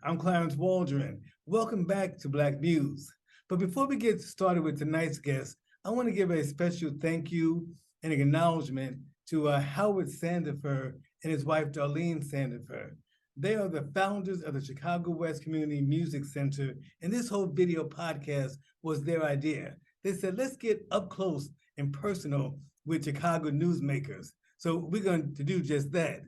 I'm Clarence Waldron. Welcome back to Black Muse. But before we get started with tonight's guest, I want to give a special thank you and acknowledgement to Howard Sandifer and his wife, Darlene Sandifer. They are the founders of the Chicago West Community Music Center, and this whole video podcast was their idea. They said, let's get up close and personal with Chicago newsmakers. So we're going to do just that.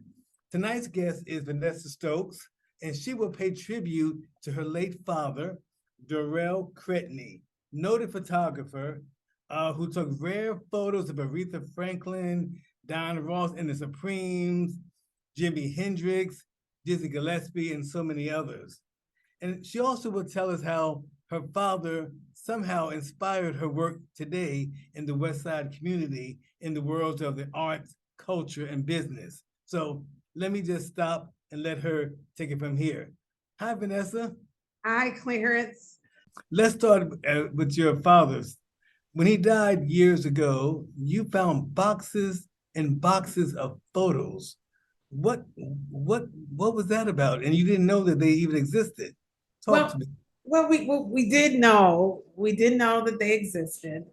Tonight's guest is Vanessa Stokes, and she will pay tribute to her late father, Dorrell Cretney, noted photographer who took rare photos of Aretha Franklin, Diana Ross and the Supremes, Jimi Hendrix, Dizzy Gillespie, and so many others. And she also will tell us how her father somehow inspired her work today in the West Side community in the world of the arts, culture, and business. So let me just stop and let her take it from here. Hi, Vanessa. Hi, Clarence. Let's start with your father's. When he died years ago, you found boxes and boxes of photos. What was that about? And you didn't know that they even existed. Talk to me. Well, we did know that they existed.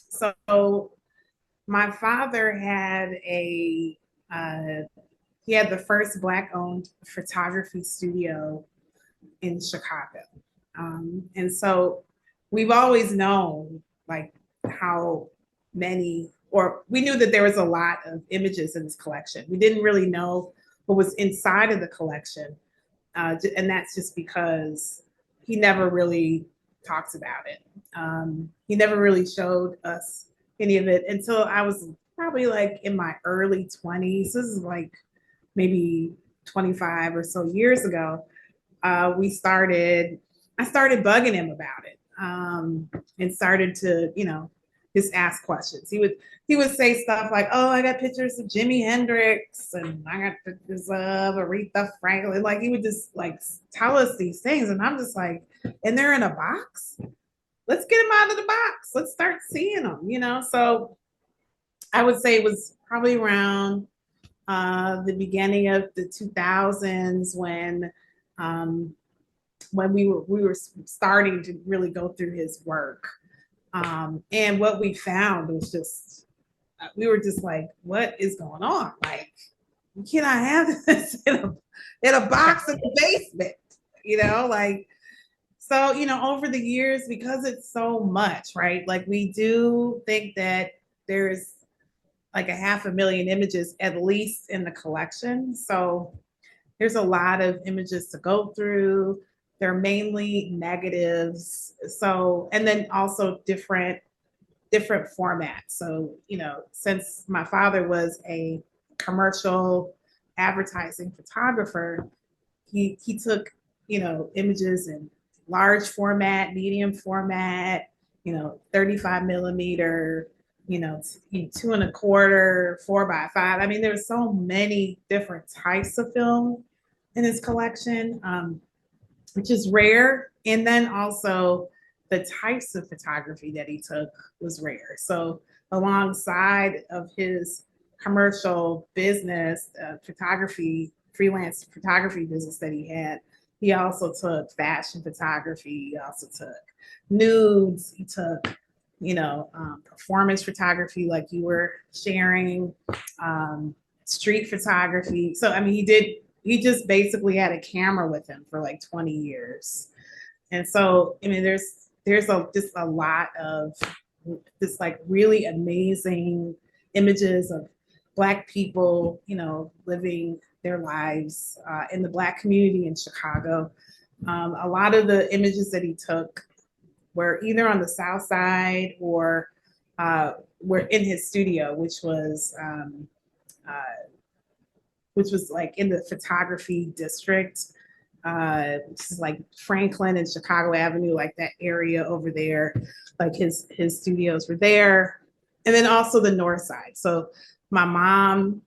So my father had he had the first Black-owned photography studio in Chicago. And so we've always known like how many, or we knew that there was a lot of images in this collection. We didn't really know what was inside of the collection. And that's just because he never really talks about it. He never really showed us any of it until I was probably like in my early 20s. This is like maybe 25 or so years ago. I started bugging him about it, and started to, just ask questions. He would say stuff like, "Oh, I got pictures of Jimi Hendrix, and I got pictures of Aretha Franklin." Like he would just like tell us these things, and I'm just like, "And they're in a box? Let's get them out of the box. Let's start seeing them." So I would say it was probably around the beginning of the 2000s when we were starting to really go through his work. And what we found was just, we were just like, what is going on? Like, can I have this in a box in the basement? So, over the years, because it's so much, right? Like we do think that there's like 500,000 images at least in the collection. So there's a lot of images to go through. They're mainly negatives. So, and then also different formats. So, since my father was a commercial advertising photographer, he took, images in large format, medium format, 35 millimeter, 2.25, 4x5. I mean, there's so many different types of film in his collection, which is rare. And then also the types of photography that he took was rare. So alongside of his commercial business, freelance photography business that he had, he also took fashion photography. He also took nudes. He took, performance photography, like you were sharing, street photography. So, I mean, he just basically had a camera with him for like 20 years. And so, I mean, there's just a lot of this like really amazing images of Black people, living their lives in the Black community in Chicago. A lot of the images that he took were either on the South Side or were in his studio, which was like in the photography district, which is like Franklin and Chicago Avenue, like that area over there. Like his studios were there, and then also the North Side. So my mom,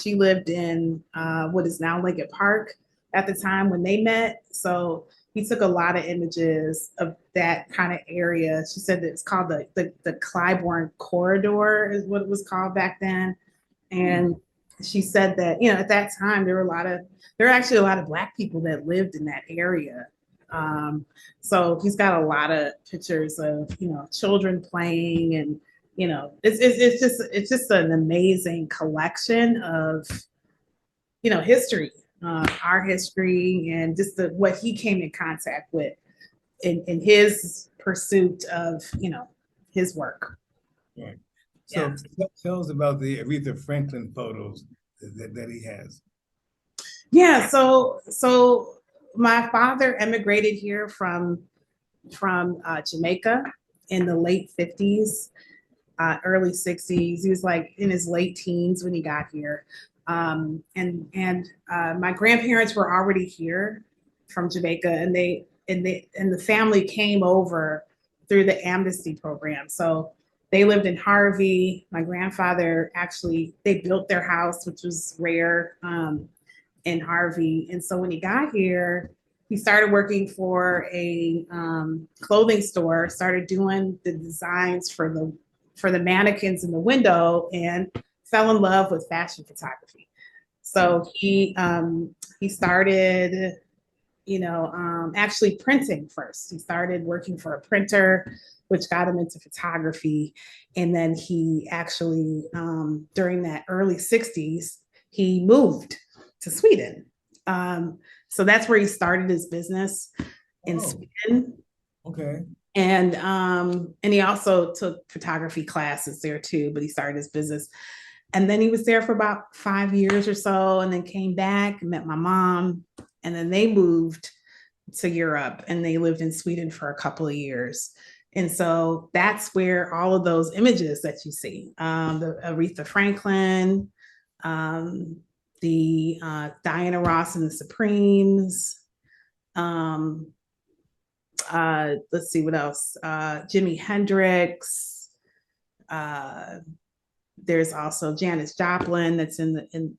she lived in what is now Lincoln Park at the time when they met. So he took a lot of images of that kind of area. She said that it's called the Clybourne Corridor is what it was called back then. And she said that, at that time there were actually a lot of Black people that lived in that area. So he's got a lot of pictures of, children playing, and, it's just an amazing collection of, history, our history, and just what he came in contact with in his pursuit of, his work. Right. So tell us about the Aretha Franklin photos that he has. Yeah, so my father emigrated here from Jamaica in the late 50s, early 60s. He was like in his late teens when he got here. And my grandparents were already here from Jamaica, and the family came over through the amnesty program. So they lived in Harvey. My grandfather they built their house, which was rare, in Harvey. And so when he got here, he started working for a clothing store, started doing the designs for the mannequins in the window, and fell in love with fashion photography. So he started, actually printing first. He started working for a printer, which got him into photography. And then he actually, during that early 60s, he moved to Sweden. So that's where he started his business in Sweden. Okay. And he also took photography classes there too, but he started his business. And then he was there for about 5 years or so, and then came back and met my mom. And then they moved to Europe, and they lived in Sweden for a couple of years. And so that's where all of those images that you see, the Aretha Franklin, the Diana Ross and the Supremes, let's see what else, Jimi Hendrix, there's also Janis Joplin that's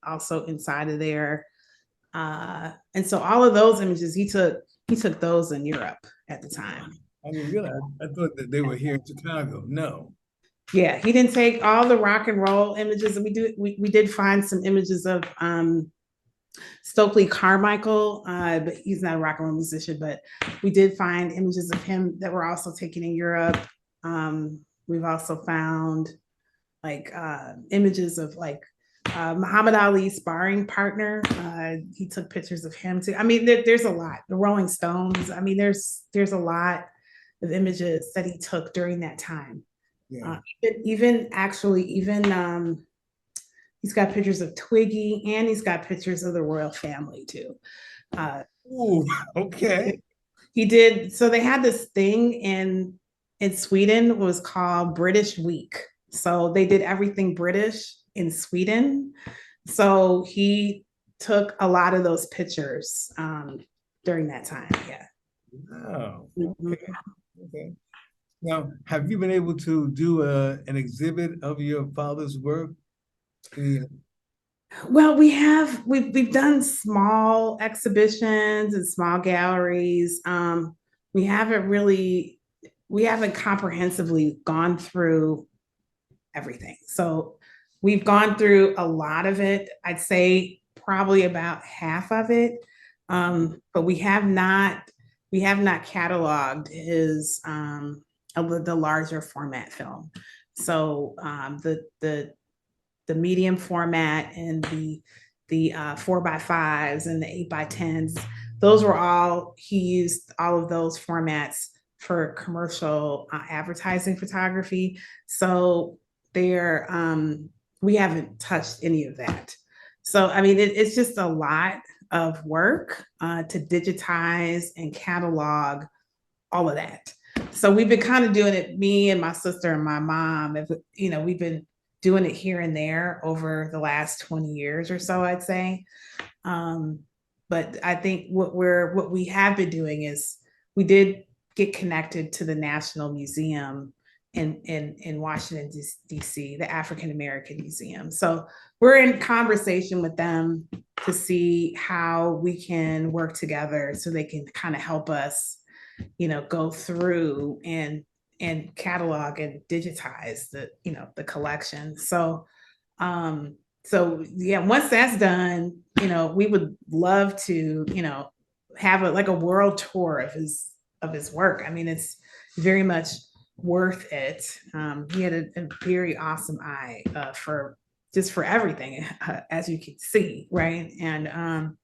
also inside of there. And so all of those images, he took those in Europe at the time. I didn't realize. I thought that they were here in Chicago. No. Yeah, he didn't take all the rock and roll images. And we did find some images of Stokely Carmichael, but he's not a rock and roll musician, but we did find images of him that were also taken in Europe. We've also found images of Muhammad Ali's sparring partner. He took pictures of him too. I mean, there's a lot. The Rolling Stones. I mean, there's a lot of images that he took during that time. Yeah. Even he's got pictures of Twiggy, and he's got pictures of the royal family too. Ooh, okay. He did. So they had this thing in Sweden. It was called British Week. So they did everything British in Sweden. So he took a lot of those pictures during that time. Yeah. Wow. Okay. Okay. Now, have you been able to do an exhibit of your father's work? Well, we've done small exhibitions and small galleries. We haven't comprehensively gone through everything. So we've gone through a lot of it. I'd say probably about half of it. But we have not cataloged his the larger format film. So the medium format and the 4x5s and the 8x10s, those were all, he used all of those formats for commercial advertising photography. So we haven't touched any of that. So, I mean, it's just a lot of work to digitize and catalog all of that. So we've been kind of doing it, me and my sister and my mom, we've been doing it here and there over the last 20 years or so, I'd say. But I think what we have been doing is we did get connected to the National Museum in Washington, D.C., the African American Museum. So we're in conversation with them to see how we can work together so they can kind of help us, go through and catalog and digitize the collection. So So yeah, once that's done, we would love to, have like a world tour of his work. I mean, it's very much worth it. He had a very awesome eye for everything, as you can see, right? And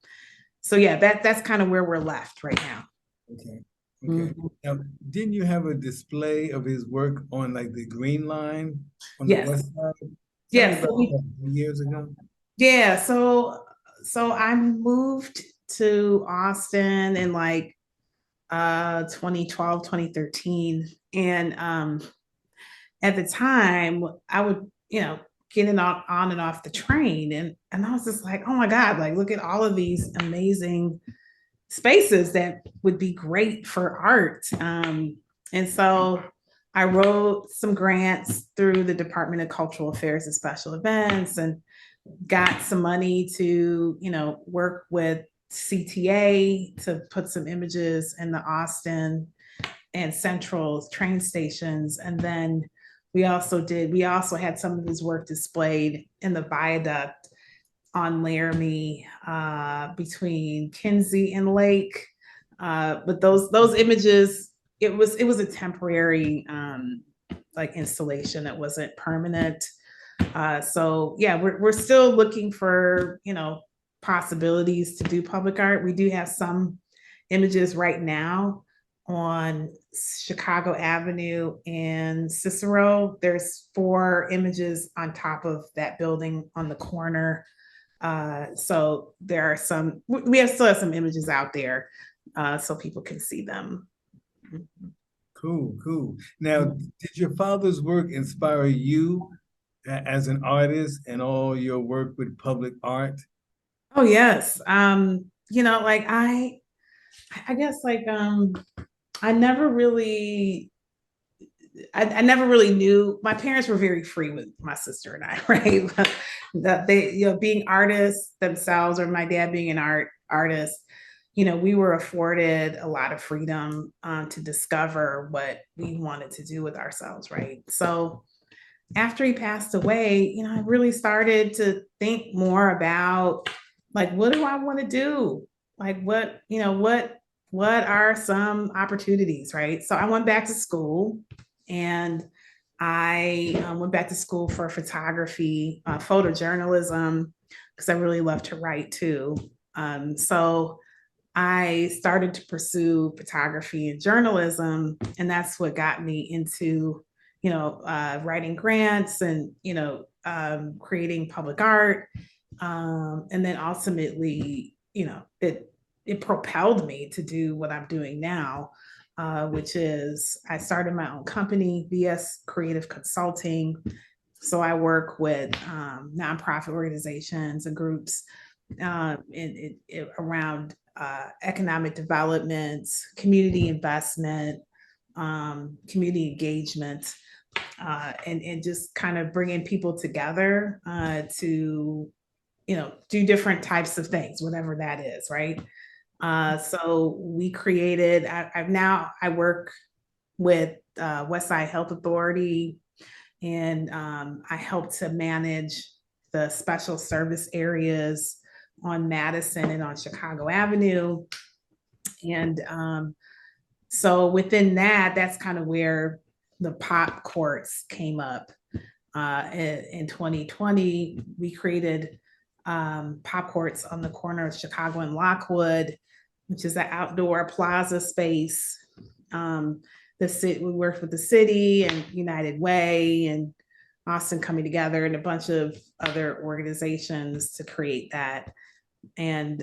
so yeah, that's kind of where we're left right now. Okay. Okay. Mhm. Now, didn't you have a display of his work on like the Green Line on the Yes, west side? Tell me yes. about that 2 years ago. Yeah, so I moved to Austin in like 2012, 2013. And at the time I would, get on and off the train, and I was just like, oh my God, like look at all of these amazing spaces that would be great for art. And so I wrote some grants through the Department of Cultural Affairs and Special Events, and got some money to, work with CTA to put some images in the Austin and Central train stations. And then we also had some of his work displayed in the viaduct on Laramie, between Kinsey and Lake. But those images, it was a temporary like installation that wasn't permanent. So yeah, we're still looking for, possibilities to do public art. We do have some images right now on Chicago Avenue and Cicero. There's 4 images on top of that building on the corner. So there are still have some images out there, so people can see them. Cool, cool. Now, did your father's work inspire you as an artist and all your work with public art? Oh yes. Like I guess like I never really I never really knew. My parents were very free with my sister and I, right? That they, being artists themselves, or my dad being an artist, we were afforded a lot of freedom, to discover what we wanted to do with ourselves, right? So after he passed away, I really started to think more about, like, what do I want to do? Like, what are some opportunities, right? So I went back to school, and I went back to school for photography, photojournalism, because I really love to write too. So I started to pursue photography and journalism, and that's what got me into, writing grants and, creating public art. And then ultimately, it propelled me to do what I'm doing now, which is I started my own company, VS Creative Consulting. So I work with nonprofit organizations and groups, around economic development, community investment, community engagement, and just kind of bringing people together, to, do different types of things, whatever that is, right? So we created, I work with Westside Health Authority, and I help to manage the special service areas on Madison and on Chicago Avenue. And so within that, that's kind of where the pop courts came up. In 2020, we created pop courts on the corner of Chicago and Lockwood, which is an outdoor plaza space. We worked with the city and United Way and Austin Coming Together and a bunch of other organizations to create that. And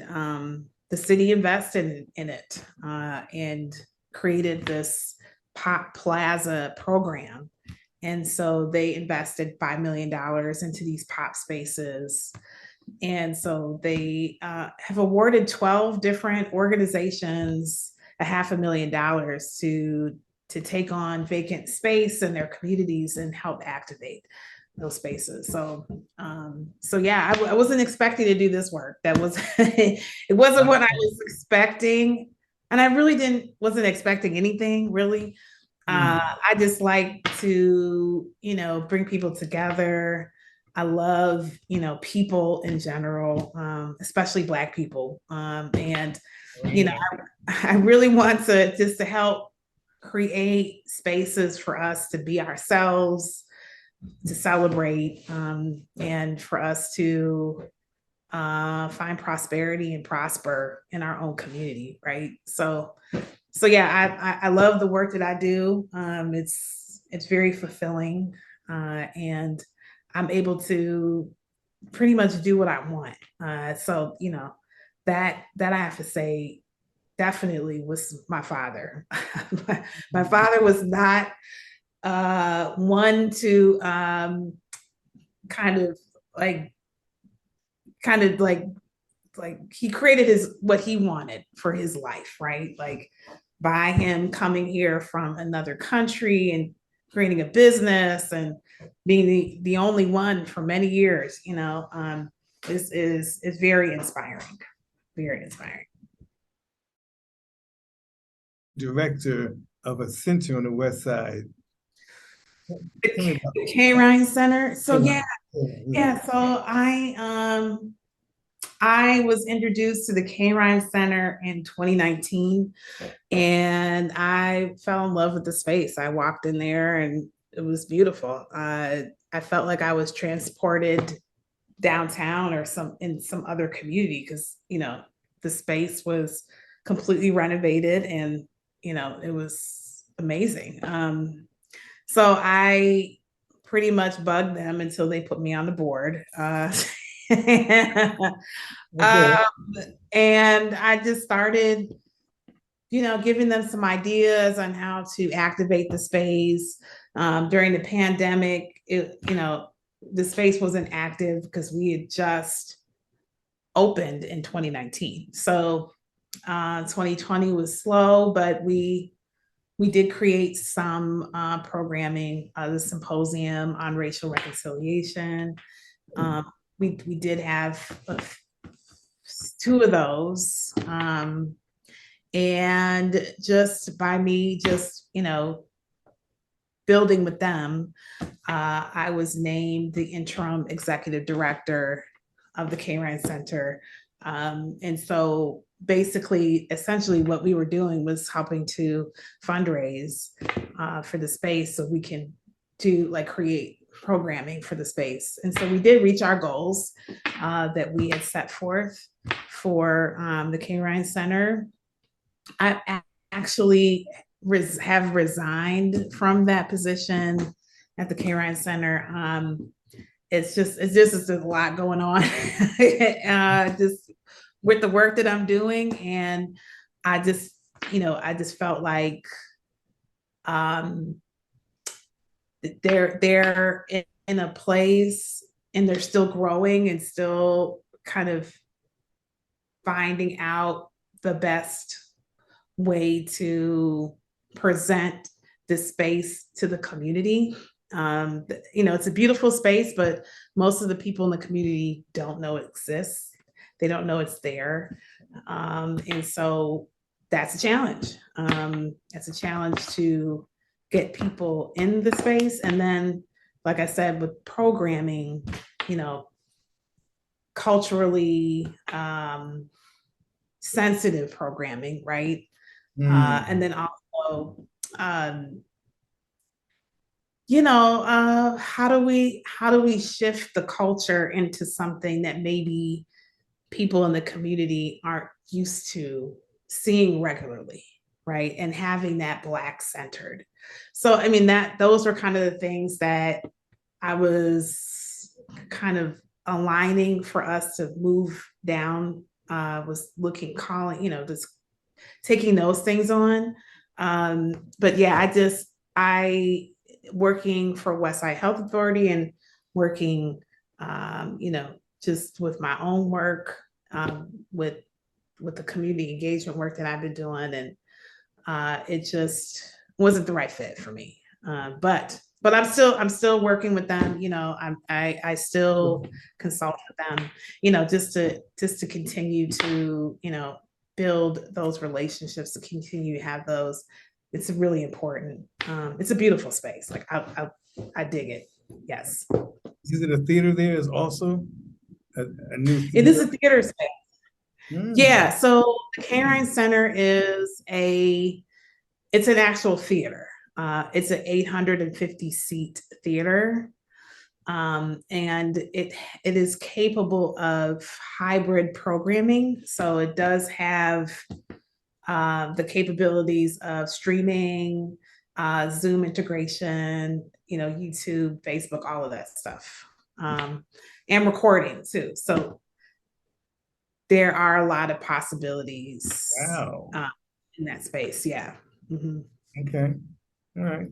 the city invested in it, and created this pop plaza program. And so they invested $5 million into these pop spaces. And so they have awarded 12 different organizations $500,000 to take on vacant space in their communities and help activate those spaces. So yeah, I wasn't expecting to do this work. That was it wasn't what I was expecting, and I really wasn't expecting anything really. I just like to, bring people together, I love, people in general, especially Black people. And, you know, I really want to just to help create spaces for us to be ourselves, to celebrate, and for us to find prosperity and prosper in our own community, right? So yeah, I love the work that I do. It's very fulfilling, and I'm able to pretty much do what I want. So that I have to say definitely was my father. My father was not one to kind of like kind of like he created his what he wanted for his life, right? Like by him coming here from another country and creating a business and being the only one for many years, this is very inspiring, very inspiring. Director of a center on the West Side. The K. Ryan Center. So Yeah. so I was introduced to the K. Ryan Center in 2019, and I fell in love with the space. I walked in there and it was beautiful. I felt like I was transported downtown or in some other community because, the space was completely renovated and, it was amazing. So I pretty much bugged them until they put me on the board. Um, and I just started, giving them some ideas on how to activate the space. During the pandemic, the space wasn't active because we had just opened in 2019. So 2020 was slow, but we did create some programming, the symposium on racial reconciliation. We did have two of those. And just by me, building with them, I was named the interim executive director of the K. Ryan Center. And so basically, essentially what we were doing was helping to fundraise for the space so we can create programming for the space. And so we did reach our goals that we had set forth for the K. Ryan Center. I actually have resigned from that position at the K. Ryan Center. It's just there's a lot going on just with the work that I'm doing. And I just felt like they're in a place and they're still growing and still kind of finding out the best way to present this space to the community. It's a beautiful space, but most of the people in the community don't know it exists. They don't know it's there. And so that's a challenge. It's a challenge to get people in the space. And then, like I said, with programming, culturally sensitive programming, right? And then also, how do we shift the culture into something that maybe people in the community aren't used to seeing regularly, right? And having that Black centered. So, I mean, those were kind of the things that I was kind of aligning for us to move down, was just taking those things on. But yeah, I working for Westside Health Authority and working, just with my own work, with the community engagement work that I've been doing, and it just wasn't the right fit for me. But I'm still working with them. I still consult with them. Just to continue to build those relationships, to continue to have those. It's really important. It's a beautiful space. Like I dig it. Yes. Is it a theater there is also a new It is theater? a theater space. Mm, Yeah, so the K-Rhine Center it's an actual theater. It's an 850 seat theater. And it is capable of hybrid programming. So it does have the capabilities of streaming, Zoom integration, YouTube, Facebook, all of that stuff, and recording too. So there are a lot of possibilities wow. in that space. Yeah. Mhm. Okay. All right.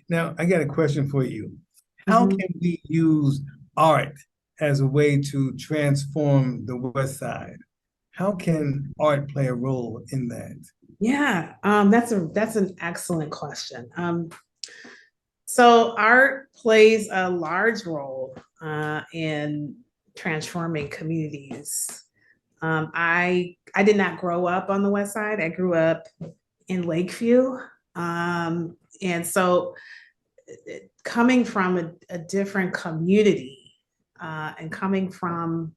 Now, I got a question for you. How Mhm. can we use art as a way to transform the West Side? How can art play a role in that? Yeah, that's an excellent question. So art plays a large role in transforming communities. I did not grow up on the West Side. I grew up in Lakeview, and so coming from a different community and coming from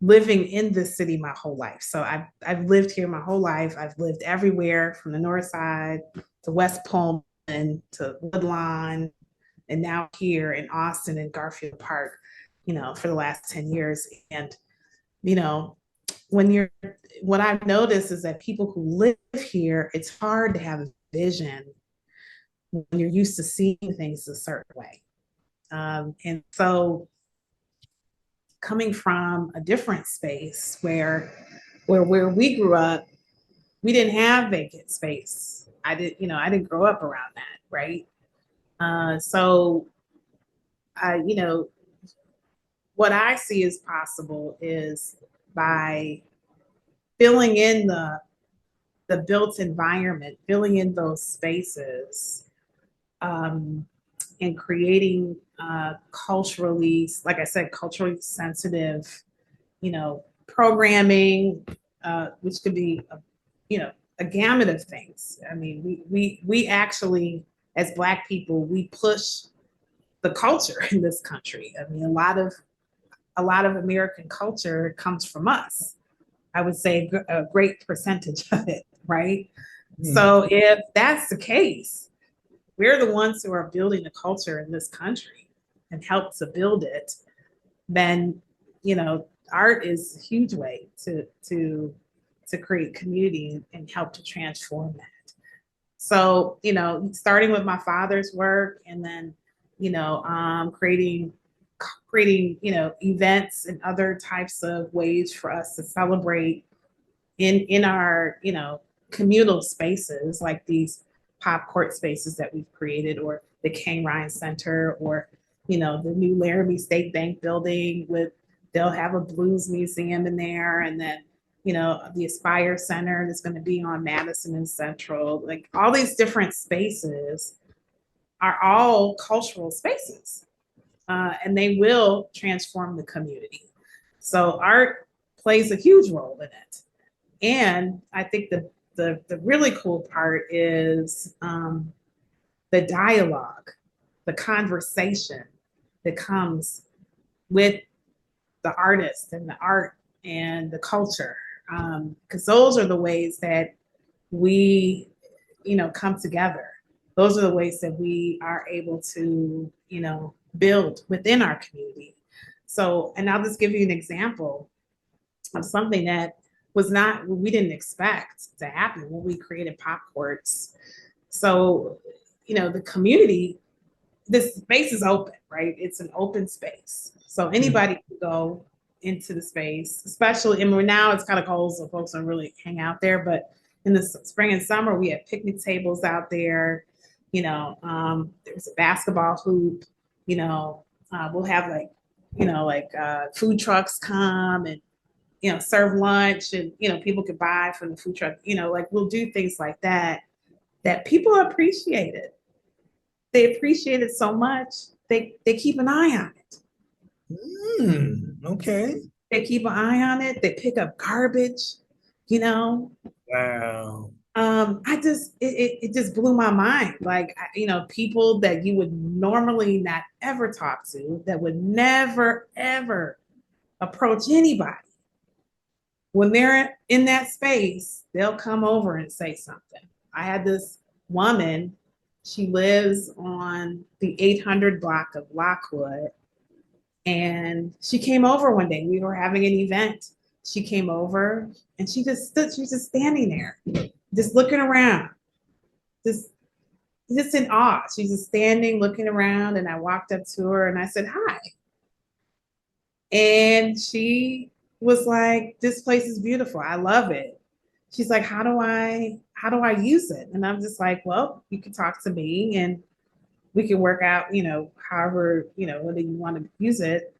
living in this city my whole life. So I've lived here my whole life. I've lived everywhere from the North Side to West Pullman to Woodlawn, and now here in Austin and Garfield Park, for the last 10 years. And, you know, when you're, what I've noticed is that people who live here, it's hard to have a vision when you're used to seeing things a certain way. And so coming from a different space where we grew up, we didn't have vacant space. I didn't grow up around that, right? So I, what I see as possible is by filling in the built environment, filling in those spaces, um, and creating culturally, like I said, culturally sensitive, programming, which could be, a gamut of things. I mean, we actually, as Black people, we push the culture in this country. I mean, a lot of American culture comes from us. I would say a great percentage of it, right? Hmm. So if that's the case, we're the ones who are building the culture in this country and help to build it, then art is a huge way to create community and help to transform that. So, starting with my father's work and then, creating, events and other types of ways for us to celebrate in our, communal spaces like these pop court spaces that we've created, or the King Ryan Center, or, the new Laramie State Bank building they'll have a blues museum in there. And then, the Aspire Center that's going to be on Madison and Central. Like all these different spaces are all cultural spaces, and they will transform the community. So art plays a huge role in it. And I think the really cool part is the dialogue, the conversation that comes with the artist and the art and the culture, because those are the ways that we, come together. Those are the ways that we are able to, build within our community. So, and I'll just give you an example of something that we didn't expect to happen when we created Pop Courts. So, the community, this space is open, right? It's an open space. So anybody can go into the space, especially, and now it's kind of cold, so folks don't really hang out there. But in the spring and summer, we have picnic tables out there. There's a basketball hoop. We'll have food trucks come and serve lunch, and people could buy from the food truck. Like we'll do things like that people appreciate it. They appreciate it so much they keep an eye on it. Okay. They keep an eye on it. They pick up garbage, you know. Wow. it just blew my mind. Like, people that you would normally not ever talk to, that would never, ever approach anybody. When they're in that space, they'll come over and say something. I had this woman, she lives on the 800 block of Lockwood. And she came over one day. We were having an event. She came over and she just stood, she was just standing there, just looking around, just just in awe. She's just standing, looking around, and I walked up to her and I said, "Hi." And she was like, "This place is beautiful. I love it." She's like, how do I use it?" And I'm just like, "Well, you can talk to me and we can work out, however, whether you want to use it."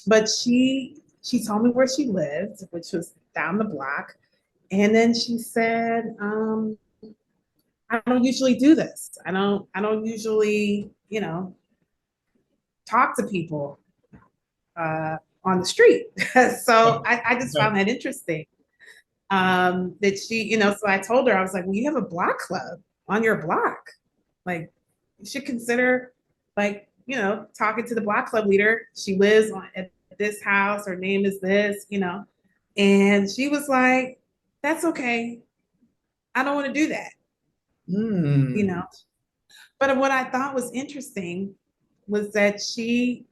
But she told me where she lived, which was down the block. And then she said, "I don't usually do this. I don't usually, talk to people on the street." So I just found that interesting. That so I told her, I was like, "Well, you have a block club on your block. Like, you should consider, like, talking to the block club leader. She lives at this house. Her name is this. And she was like, "That's okay. I don't want to do that." You Mm. know. But what I thought was interesting was that she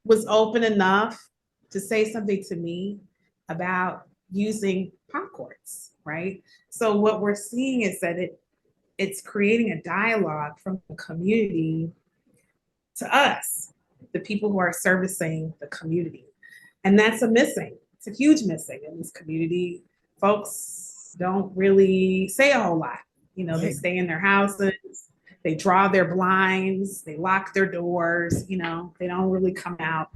was open enough to say something to me about using pop courts, right? So what we're seeing is that it's creating a dialogue from the community to us, the people who are servicing the community. And that's a missing. It's a huge missing in this community. Folks don't really say a whole lot. They Right. stay in their houses, they draw their blinds, they lock their doors, they don't really come out.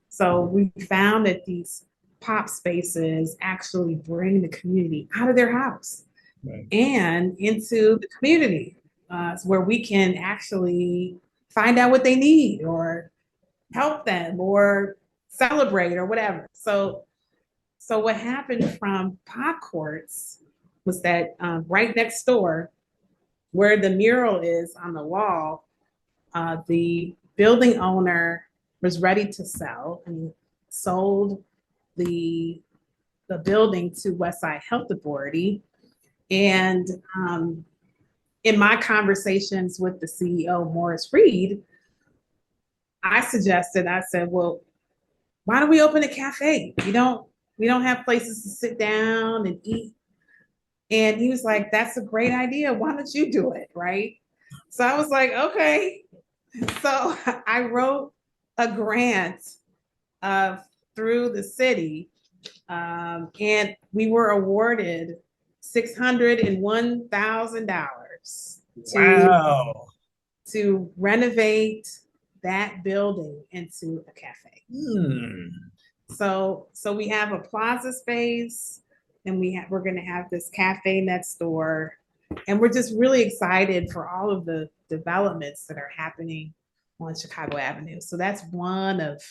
So we found that these pop spaces actually bring the community out of their house Right. and into the community, where we can actually find out what they need or help them or celebrate or whatever. So what happened from pop courts was that, right next door, where the mural is on the wall, the building owner was ready to sell and sold the the building to Westside Health Authority. And in my conversations with the CEO, Morris Reed, I said, "Well, why don't we open a cafe? We don't have places to sit down and eat." And he was like, "That's a great idea. Why don't you do it?" Right. So I was like, "Okay." So I wrote a grant uh, through the city, and we were awarded $601,000 Wow. to renovate that building into a cafe. Hmm. So we have a plaza space, and we're going to have this cafe next door, and we're just really excited for all of the developments that are happening on Chicago Avenue. So that's one of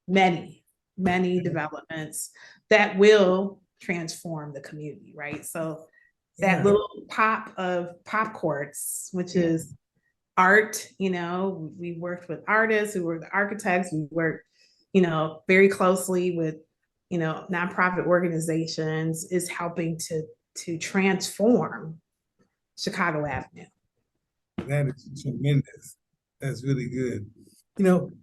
many, many developments that will transform the community, right? So that Yeah. little pop of pop courts, which is art, we worked with artists, we worked with architects, we worked, very closely with, nonprofit organizations, is helping to transform Chicago Avenue. That is tremendous. That's really good.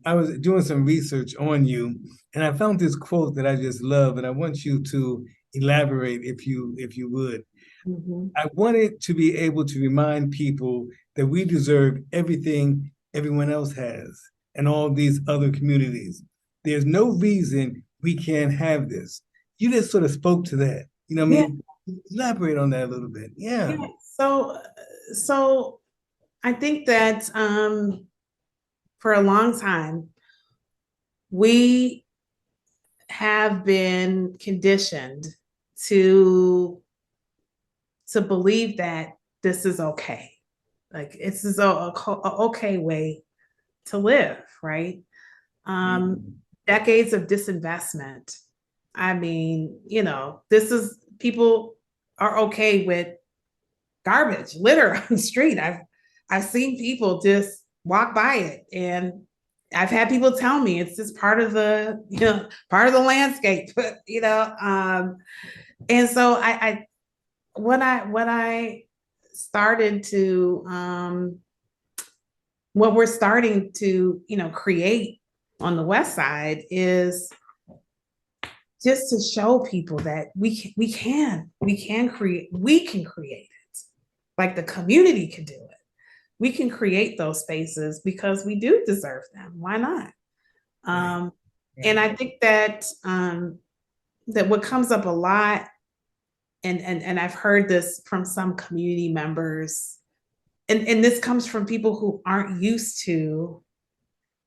I was doing some research on you, and I found this quote that I just love, and I want you to elaborate if you would. Mm-hmm. I wanted to be able to remind people that we deserve everything everyone else has and all these other communities. There's no reason we can't have this. You just sort of spoke to that. Yeah. Elaborate on that a little bit. Yeah. Yeah. So I think that, for a long time, we have been conditioned to believe that this is okay. Like, this is a okay way to live, right? Mhm. Decades of disinvestment. I mean, this is, people are okay with garbage, litter on the street. I've seen people just walk by it, and I've had people tell me it's just part of the, part of the landscape, and so when I started to what we're starting to, create on the West Side is just to show people that we can create it. Like the community can do it. We can create those spaces because we do deserve them. Why not? Right. And I think that that what comes up a lot, and I've heard this from some community members, and this comes from people who aren't used to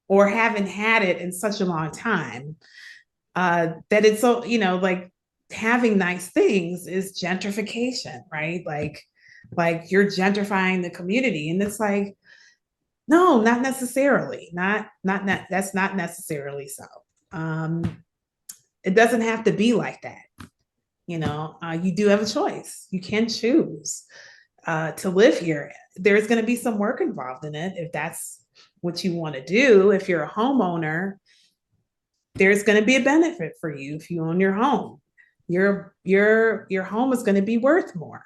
or haven't had it in such a long time, that it's so, like having nice things is gentrification, right? Like you're gentrifying the community. And it's like, no, not necessarily. That's not necessarily so. It doesn't have to be like that. You do have a choice. You can choose to live here. There's going to be some work involved in it if that's what you want to do. If you're a homeowner, there's going to be a benefit for you if you own your home. Your home is going to be worth more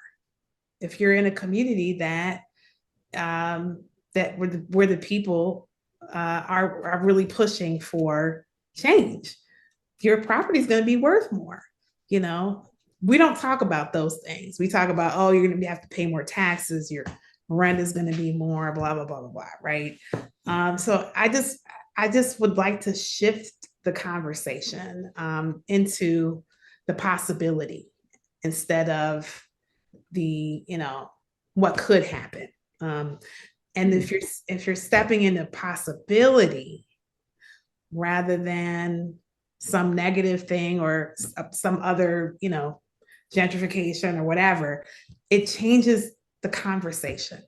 if you're in a community that where the people are really pushing for change. Your property is going to be worth more. We don't talk about those things. We talk about, oh, you're going to have to pay more taxes. Your rent is going to be more, blah blah blah blah blah. Right. So I just would like to shift the conversation into the possibility instead of the, what could happen. And if you're stepping into possibility rather than some negative thing or some other, gentrification or whatever, it changes the conversation.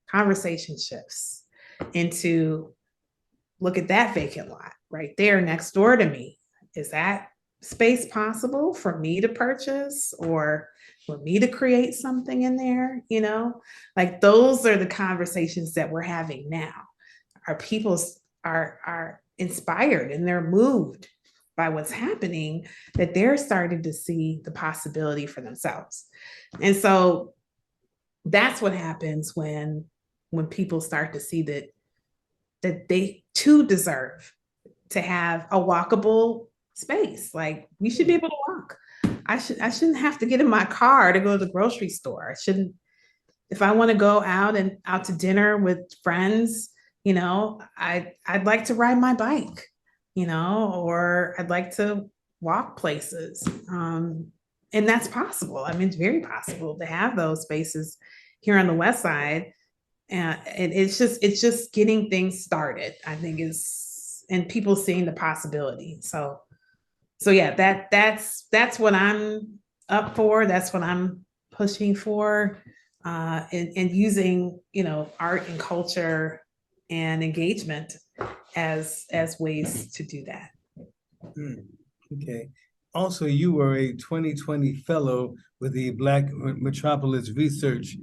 Conversation shifts into, look at that vacant lot right there next door to me. Is that space possible for me to purchase or for me to create something in there? Like those are the conversations that we're having now. Our people are inspired and they're moved by what's happening, that they're starting to see the possibility for themselves. And so that's what happens when people start to see that they too deserve to have a walkable space. Like we should be able to walk. I shouldn't have to get in my car to go to the grocery store. I shouldn't, if I want to go out to dinner with friends, I'd like to ride my bike, or I'd like to walk places. And that's possible. I mean, it's very possible to have those spaces here on the West Side. And it's just getting things started, I think, and people seeing the possibility. So yeah, that's what I'm up for. That's what I'm pushing for, and using, art and culture and engagement as ways to do that. Okay. Also, you were a 2020 fellow with the Black Metropolis Research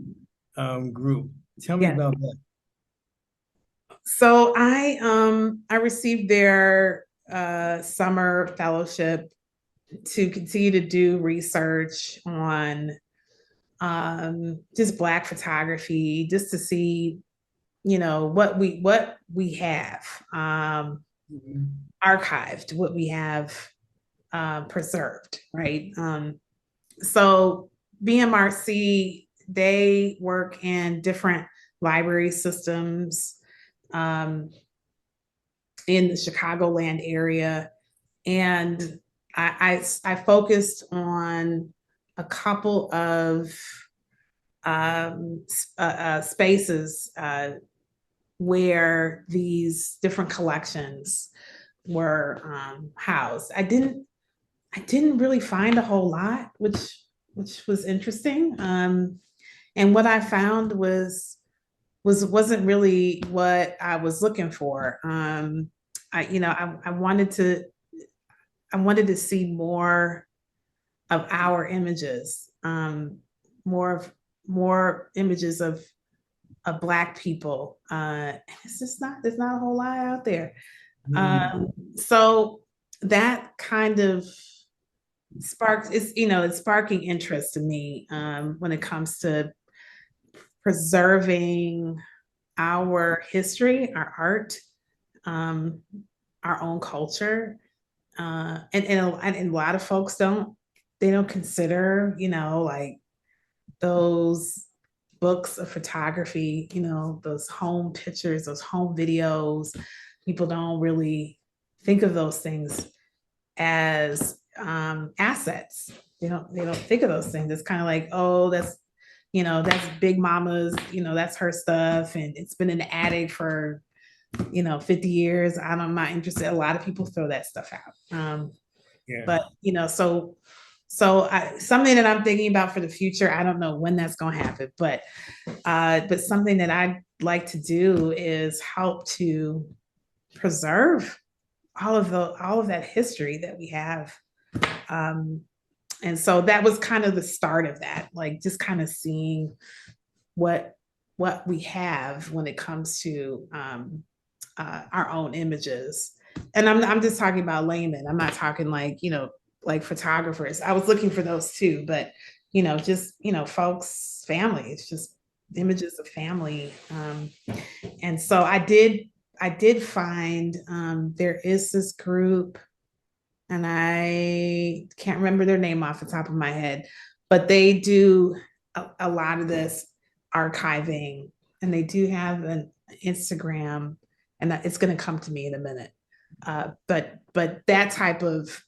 Group. Tell me about that. So I received their summer fellowship to continue to do research on just Black photography, just to see, what we have archived, what we have preserved, right? So BMRC, they work in different library systems in the Chicagoland area. And I focused on a couple of spaces where these different collections were housed. I didn't really find a whole lot, which was interesting. And what I found wasn't really what I was looking for. I wanted to see more of our images more images of Black people. It's just not, there's not a whole lot out there. So that kind of sparks, it's sparking interest to me when it comes to preserving our history, our art, our own culture. And a lot of folks don't consider, like those books of photography, those home pictures, those home videos. People don't really think of those things as assets. They don't think of those things. It's kind of like, oh, that's Big Mama's, that's her stuff, and it's been in the attic for 50 years. I'm not interested. A lot of people throw that stuff out. Yeah. But something that I'm thinking about for the future, I don't know when that's going to happen, but something that I'd like to do is help to preserve all of that history that we have. And so that was kind of the start of that, like just kind of seeing what we have when it comes to our own images. And I'm just talking about laymen. I'm not talking like photographers. I was looking for those too, but just folks, families, just images of family. And so I did find there is this group, and I can't remember their name off the top of my head, but they do a lot of this archiving, and they do have an Instagram, and it's going to come to me in a minute. But that type of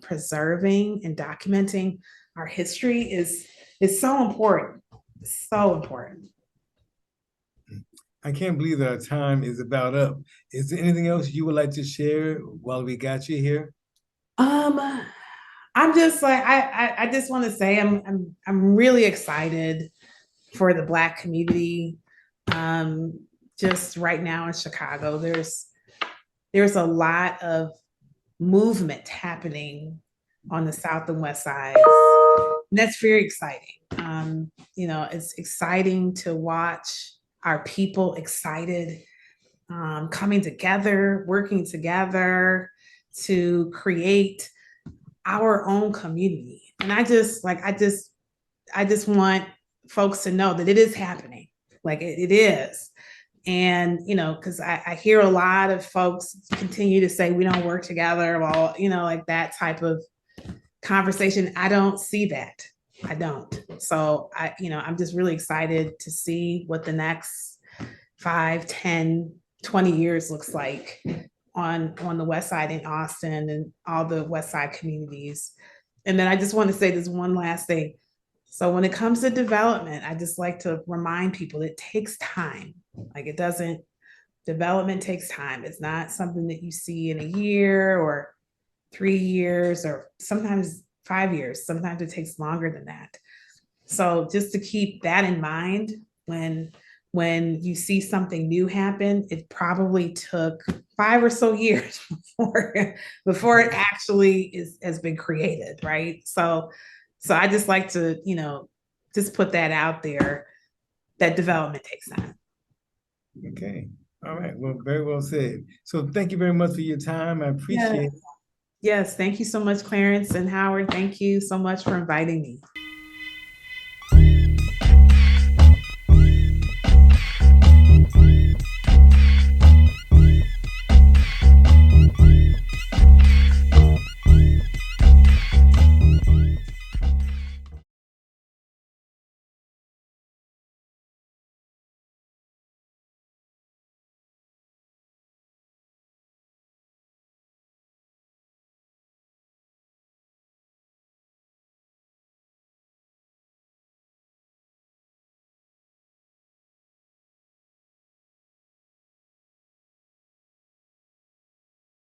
preserving and documenting our history is so important. So important. I can't believe that our time is about up. Is there anything else you would like to share while we got you here? I'm just like, I just want to say I'm really excited for the Black community. Just right now in Chicago, there's a lot of movement happening on the South and West Sides. And that's very exciting. It's exciting to watch our people excited, coming together, working together to create our own community. And I just want folks to know that it is happening. Like it is. And, because I hear a lot of folks continue to say we don't work together, well, like that type of conversation. I don't see that. I don't. So I'm just really excited to see what the next 5, 10, 20 years looks like on the West Side in Austin and all the West Side communities. And then I just want to say this one last thing. So when it comes to development, I just like to remind people it takes time. Like development takes time. It's not something that you see in a year or 3 years or sometimes 5 years. Sometimes it takes longer than that. So just to keep that in mind when you see something new happen, it probably took 5 or so years before it actually has been created, right? So I just like to, just put that out there, that development takes time. Okay. All right. Well, very well said. So thank you very much for your time. I appreciate it. Yes. Thank you so much, Clarence and Howard. Thank you so much for inviting me.